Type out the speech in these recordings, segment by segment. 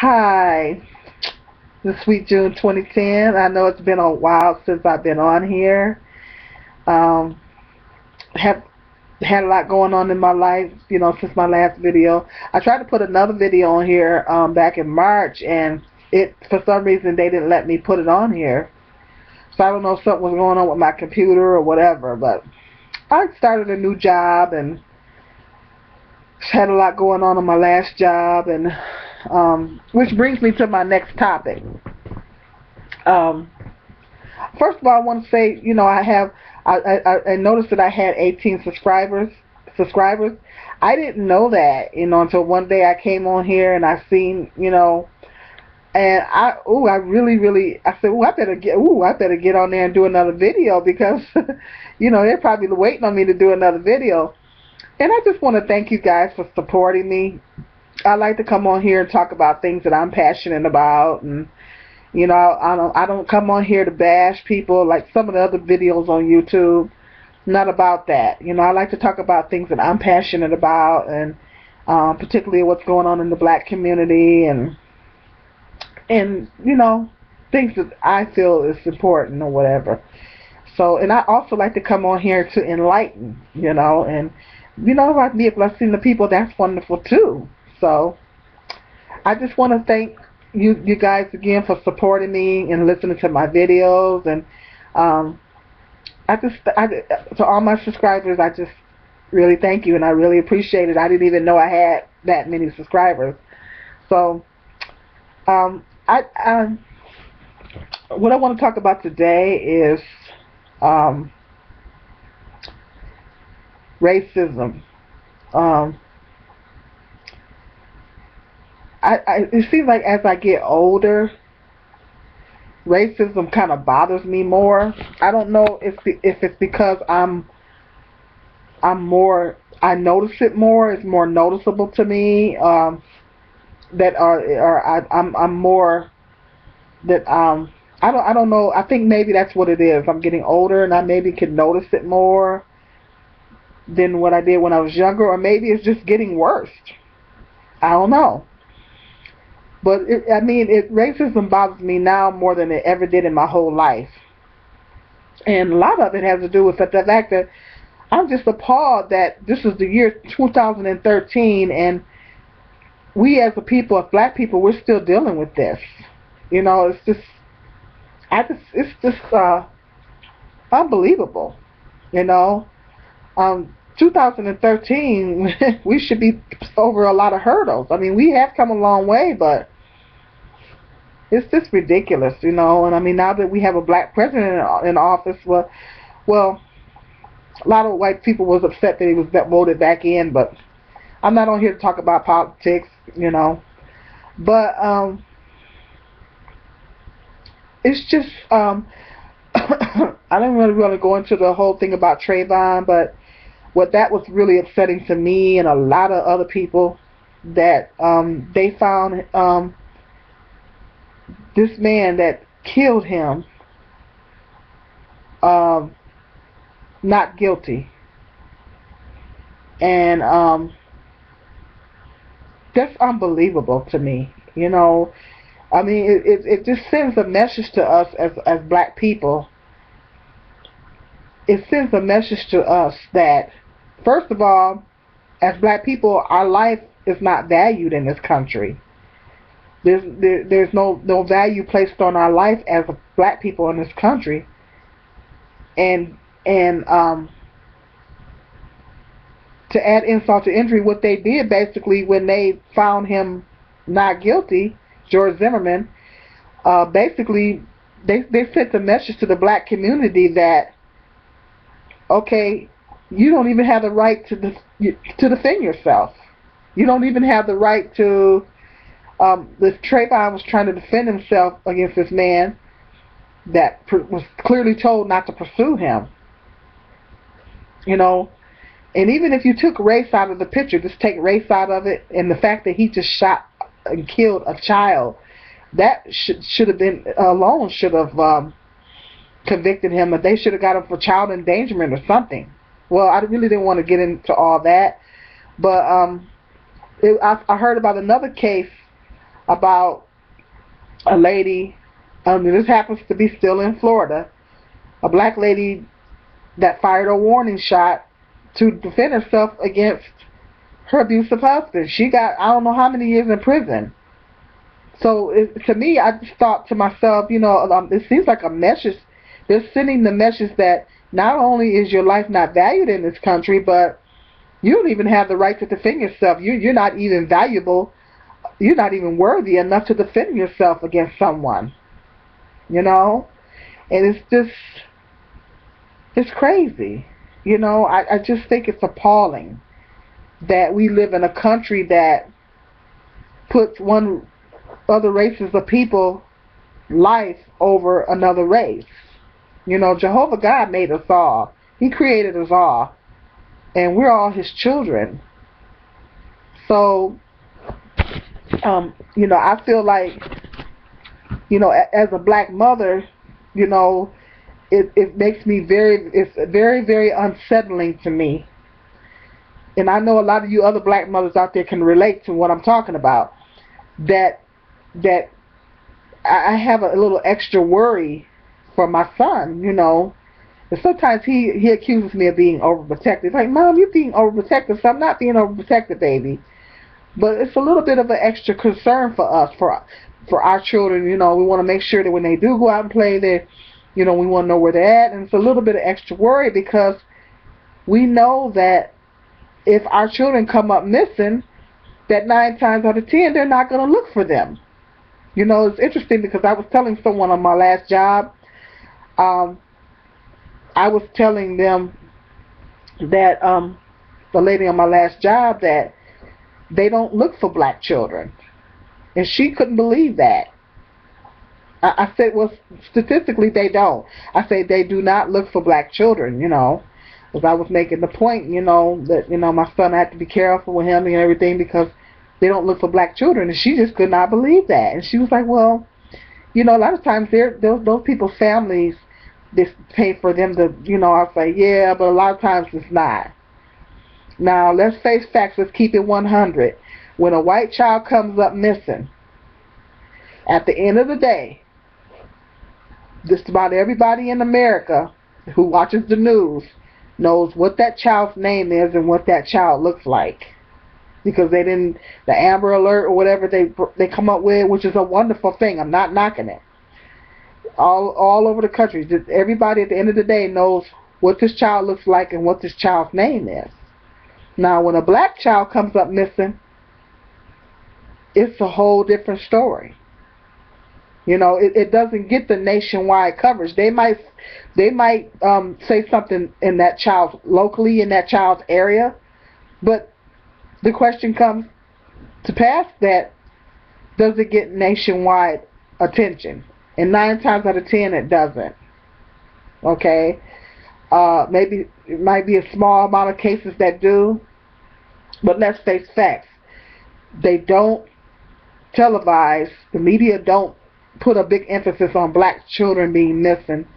Hi, the sweet June 2010. I know it's been a while since I've been on here. Um, have had a lot going on in my life, since my last video. I tried to put another video on here back in March, and it for some reason they didn't let me put it on here. So I don't know if something was going on with my computer or whatever. But I started a new job and had a lot going on my last job, and which brings me to my next topic. Um, First of all, I want to say, I noticed that I had 18 subscribers. Subscribers. I didn't know that, until one day I came on here and I seen, and I really, I said, I better get on there and do another video because, they're probably waiting on me to do another video. And I just want to thank you guys for supporting me. I like to come on here and talk about things that I'm passionate about, and I don't come on here to bash people like some of the other videos on YouTube. Not about that. I like to talk about things that I'm passionate about, and particularly what's going on in the black community, and things that I feel is important or whatever. So, and I also like to come on here to enlighten, and if I can be a blessing to people, that's wonderful too. So, I just want to thank you guys again for supporting me and listening to my videos, and to all my subscribers, I just really thank you, and I really appreciate it. I didn't even know I had that many subscribers. So, what I want to talk about today is racism. It seems like as I get older, racism kind of bothers me more. I don't know if it's because I notice it more. It's more noticeable to me. I'm more that I don't know. I think maybe that's what it is. I'm getting older, and I maybe can notice it more than what I did when I was younger, or maybe it's just getting worse. I don't know. But racism bothers me now more than it ever did in my whole life. And a lot of it has to do with the fact that I'm just appalled that this is the year 2013, and we as a people, as black people, we're still dealing with this. It's just unbelievable. 2013, we should be over a lot of hurdles. We have come a long way, but it's just ridiculous, And now that we have a black president in office, well, a lot of white people was upset that he was voted back in, but I'm not on here to talk about politics, But it's just I don't really want to go into the whole thing about Trayvon, but what that was really upsetting to me and a lot of other people, that they found this man that killed him not guilty. And that's unbelievable to me. It just sends a message to us as black people. It sends a message to us that, first of all, as black people, our life is not valued in this country. There's no value placed on our life as black people in this country. And to add insult to injury, what they did basically when they found him not guilty, George Zimmerman, basically they sent a message to the black community that, okay, you don't even have the right to defend yourself. You don't even have the right to. This Trayvon was trying to defend himself against this man that was clearly told not to pursue him. And even if you took race out of the picture, just take race out of it, and the fact that he just shot and killed a child, that should have been alone should have convicted him, but they should have got him for child endangerment or something. Well, I really didn't want to get into all that, but I heard about another case about a lady. This happens to be still in Florida. A black lady that fired a warning shot to defend herself against her abusive husband. She got, I don't know how many years in prison. So to me, I just thought to myself, it seems like a message. They're sending the message that not only is your life not valued in this country, but you don't even have the right to defend yourself. You're not even valuable. You're not even worthy enough to defend yourself against someone. And it's crazy. I just think it's appalling that we live in a country that puts one other races of people life over another race. Jehovah God made us all. He created us all. And we're all his children. So, I feel like, as a black mother, it makes me it's very, very unsettling to me. And I know a lot of you other black mothers out there can relate to what I'm talking about. That I have a little extra worry for my son, And sometimes he accuses me of being overprotective. He's like, Mom, you're being overprotective. So I'm not being overprotective, baby. But it's a little bit of an extra concern for us, for our children. We want to make sure that when they do go out and play, that we want to know where they're at. And it's a little bit of extra worry because we know that if our children come up missing, that 9 times out of 10, they're not going to look for them. It's interesting because I was telling someone on my last job, I was telling them that the lady on my last job that they don't look for black children. And she couldn't believe that. I said, well, statistically they don't. I said they do not look for black children, Because I was making the point, that, my son, I had to be careful with him and everything because they don't look for black children. And she just could not believe that. And she was like, well, a lot of times those people's families, they pay for them to, I'll say, yeah, but a lot of times it's not. Now, let's face facts. Let's keep it 100. When a white child comes up missing, at the end of the day, just about everybody in America who watches the news knows what that child's name is and what that child looks like. Because they didn't, the Amber Alert or whatever they come up with, which is a wonderful thing. I'm not knocking it. All over the country, just everybody at the end of the day knows what this child looks like and what this child's name is. Now, when a black child comes up missing, it's a whole different story. It doesn't get the nationwide coverage. They might say something in that child's locally in that child's area, but the question comes to pass that does it get nationwide attention? And 9 times out of 10, it doesn't. Okay? Maybe it might be a small amount of cases that do, but let's face facts. They don't televise, the media don't put a big emphasis on black children being missing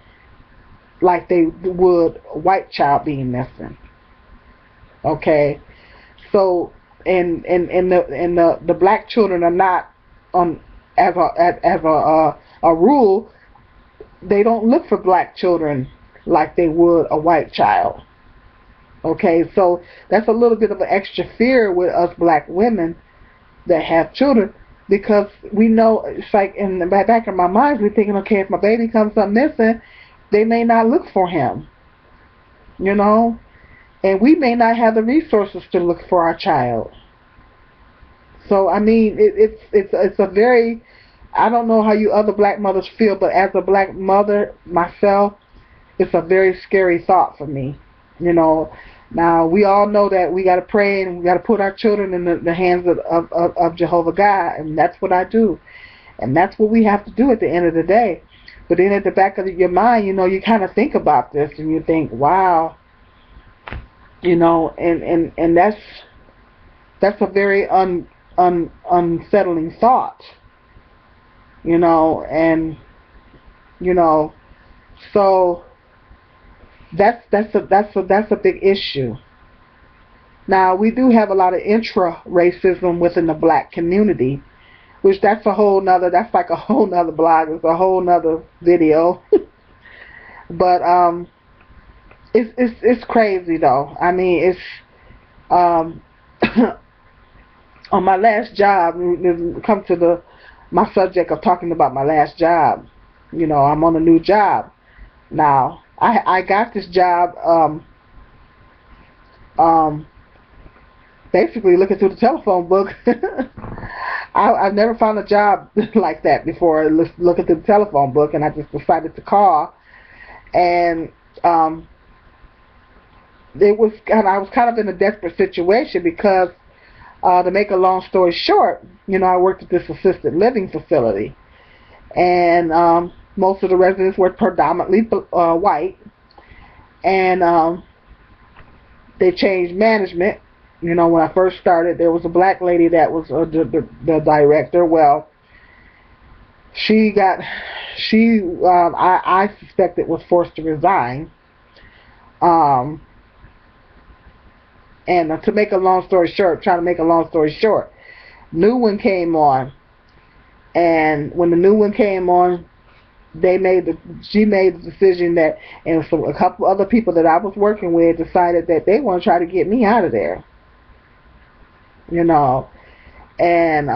like they would a white child being missing. Okay? So, and the black children are not on as a rule, they don't look for black children like they would a white child. Okay, so that's a little bit of an extra fear with us black women that have children because we know it's like in the back of my mind we're thinking, okay, if my baby comes up missing, they may not look for him, and we may not have the resources to look for our child. So I mean, it's a very, I don't know how you other black mothers feel, but as a black mother myself, it's a very scary thought for me. Now we all know that we got to pray and we got to put our children in the hands of Jehovah God, and that's what I do, and that's what we have to do at the end of the day. But then at the back of your mind, you kind of think about this and you think, wow, and that's a very unsettling thought. And so that's a big issue. Now we do have a lot of intra-racism within the black community, which that's like a whole nother blog. It's a whole nother video. But it's crazy though. I mean, it's um on my last job. Come to my subject of talking about my last job. You know, I'm on a new job now. I got this job basically looking through the telephone book. I've never found a job like that before, looking through the telephone book, and I just decided to call. And I was kind of in a desperate situation because, to make a long story short, you know, I worked at this assisted living facility, and most of the residents were predominantly white, and they changed management. You know, when I first started, there was a black lady that was the director. Well, I suspected was forced to resign. And to make a long story short, new one came on, and when the new one came on, she made the decision that, and so a couple other people that I was working with decided that they want to try to get me out of there. You know, and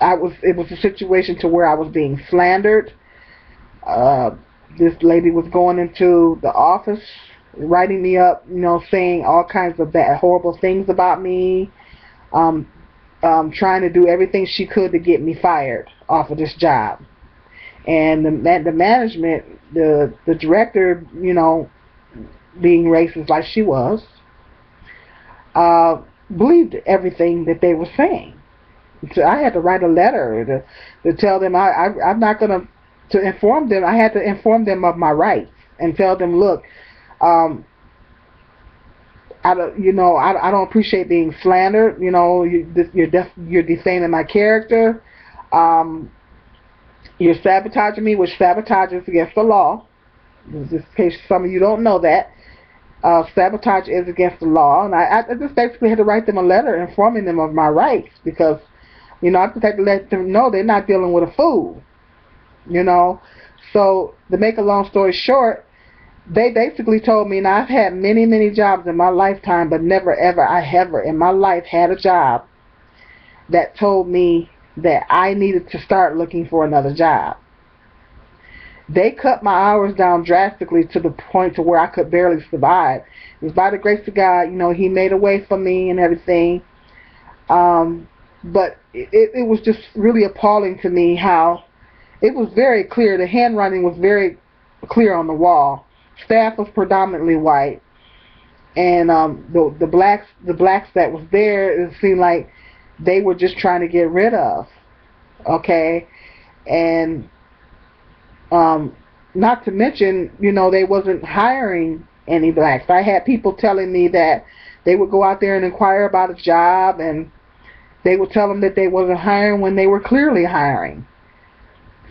it was a situation to where I was being slandered. This lady was going into the office, writing me up, you know, saying all kinds of bad, horrible things about me, trying to do everything she could to get me fired off of this job. And the management, the director, you know, being racist like she was, believed everything that they were saying. So I had to write a letter to tell them I'm not going to inform them. I had to inform them of my rights and tell them, look, I don't appreciate being slandered. You know, you're defaming my character. You're sabotaging me, which sabotage is against the law. Just in case some of you don't know that. Sabotage is against the law, and I just basically had to write them a letter informing them of my rights, because, you know, I just had to let them know they're not dealing with a fool, you know. So to make a long story short, they basically told me, now I've had many, many jobs in my lifetime, but never ever in my life had a job that told me that I needed to start looking for another job. They cut my hours down drastically to the point to where I could barely survive. It was by the grace of God, you know, He made a way for me and everything. But it was just really appalling to me how it was very clear. The handwriting was very clear on the wall. Staff was predominantly white, and the blacks that was there, it seemed like they were just trying to get rid of. Okay, and not to mention, you know, they wasn't hiring any blacks. I had people telling me that they would go out there and inquire about a job, and they would tell them that they wasn't hiring when they were clearly hiring.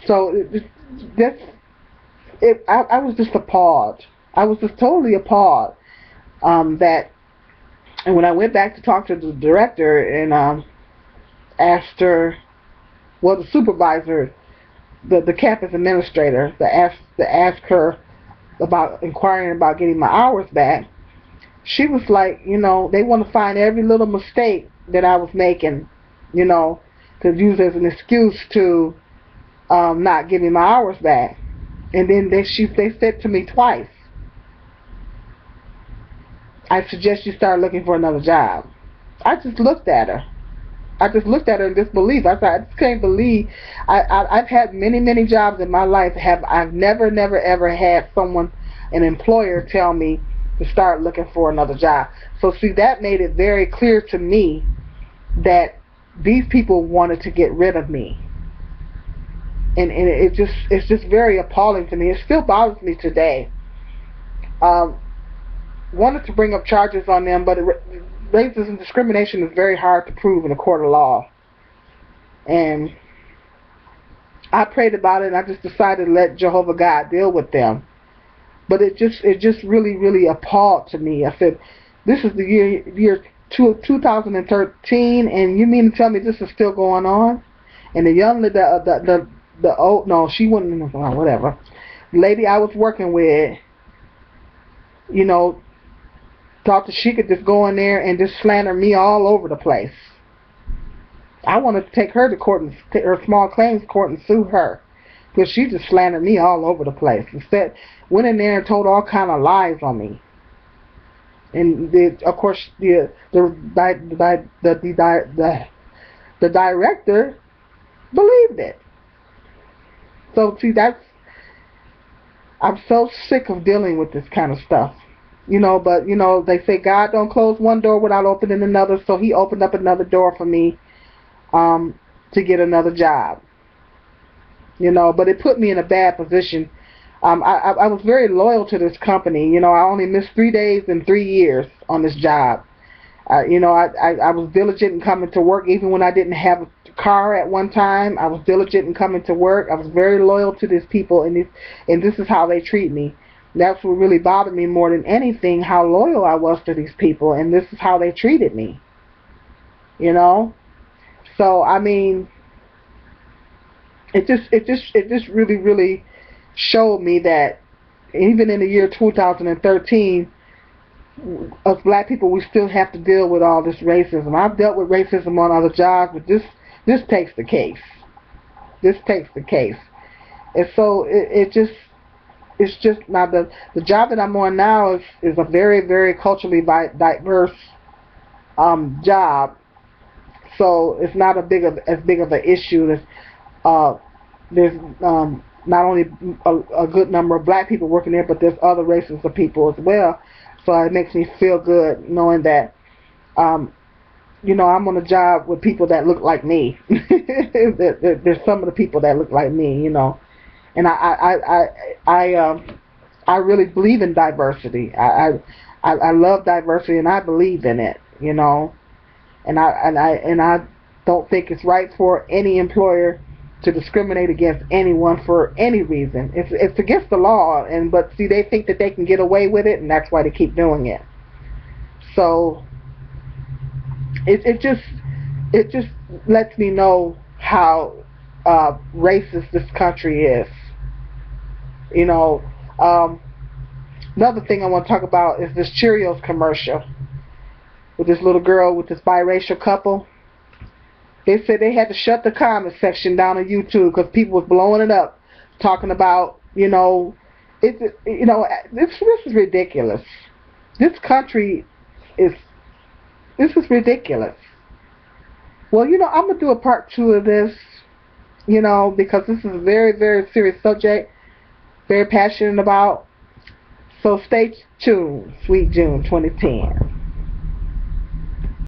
So I was just appalled. I was just totally appalled and when I went back to talk to the director and asked her, well, the supervisor, the campus administrator, to ask her about inquiring about getting my hours back, she was like, you know, they want to find every little mistake that I was making, you know, to use as an excuse to not giving my hours back. And then they said to me twice, I suggest you start looking for another job. I just looked at her. In disbelief. I thought, I just can't believe. I've had many, many jobs in my life. I've never, ever had an employer tell me to start looking for another job. So see, that made it very clear to me that these people wanted to get rid of me. And it's just very appalling to me. It still bothers me today. Wanted to bring up charges on them, but racism, discrimination is very hard to prove in a court of law. And I prayed about it, and I just decided to let Jehovah God deal with them. But it just really, really appalled to me. I said, this is the year 2013, and you mean to tell me this is still going on? And the young, the old, no, she wouldn't, whatever. The lady I was working with, you know, thought that she could just go in there and just slander me all over the place. I wanted to take her to court and take her small claims court and sue her because she just slandered me all over the place. Instead, went in there and told all kind of lies on me. And of course, the director believed it. So see, I'm so sick of dealing with this kind of stuff. You know, but you know, they say God don't close one door without opening another, so he opened up another door for me to get another job. You know, but it put me in a bad position. I was very loyal to this company. You know, I only missed 3 days in 3 years on this job. You know, I was diligent in coming to work even when I didn't have a car at one time. I was diligent in coming to work. I was very loyal to these people, and this is how they treat me. That's what really bothered me more than anything, how loyal I was to these people, and this is how they treated me. You know? So, I mean, it just really showed me that even in the year 2013, us black people, we still have to deal with all this racism. I've dealt with racism on other jobs, but this takes the case. This takes the case. And so it's just now the job that I'm on now is a very culturally diverse job. So it's not as big of an issue. There's not only a good number of black people working there, but there's other races of people as well. So it makes me feel good knowing that, you know, I'm on a job with people that look like me. There's some of the people that look like me, you know, and I really believe in diversity. I love diversity, and I believe in it, you know, and I don't think it's right for any employer to discriminate against anyone for any reason. It's against the law, but see, they think that they can get away with it, and that's why they keep doing it. So it just lets me know how racist this country is. You know, another thing I want to talk about is this Cheerios commercial with this little girl with this biracial couple. They said they had to shut the comment section down on YouTube because people was blowing it up, talking about, you know, this is ridiculous. This country is ridiculous. Well, you know, I'm gonna do a part 2 of this, you know, because this is a very serious subject, very passionate about. So stay tuned, Sweet June 2010.